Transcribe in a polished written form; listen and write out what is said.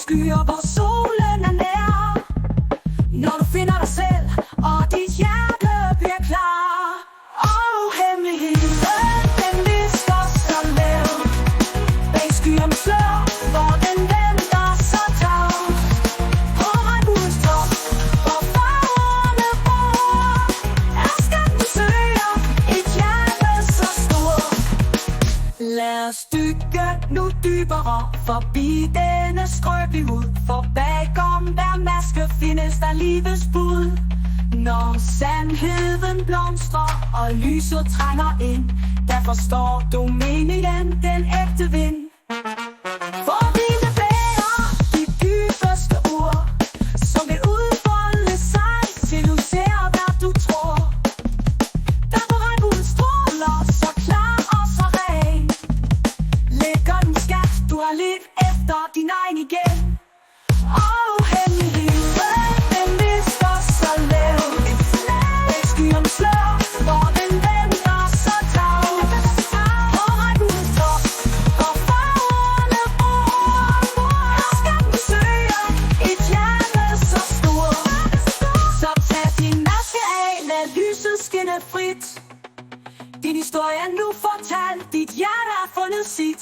skyer, hvor solen er nær. Når du finder dig selv, og dit hjerte bliver klar. Og hemmeligheden, den visker så lavt. Bag skyerne slør, hvor den venter så tavs. På regnbuens top, hvor farverne bor, er skatten søger et hjerte så stort. Lad os dykke nu dybere forbi denne skrøbelige hud. For bagom hver maske findes der livets bud. Når sandheden blomstrer og lyset trænger ind, der forstår du meningen, den ægte vind. For vi bevæger de dybeste ord, som vil udfolde sig til du ser hvad du tror. Der på regnbuen stråler så klar og så ren, ligger den skat du har lidt efter din egen igen. Og hemmeligheden, den visker så lavt. Bag skyerne slør, hvor den venter så tavs. På regnbuens top, hvor farverne bor, er skatten søger et hjerte så stort. Så tag din maske af, lad lyset skinne frit. Din historie er nu fortalt, dit hjerte har fundet sit.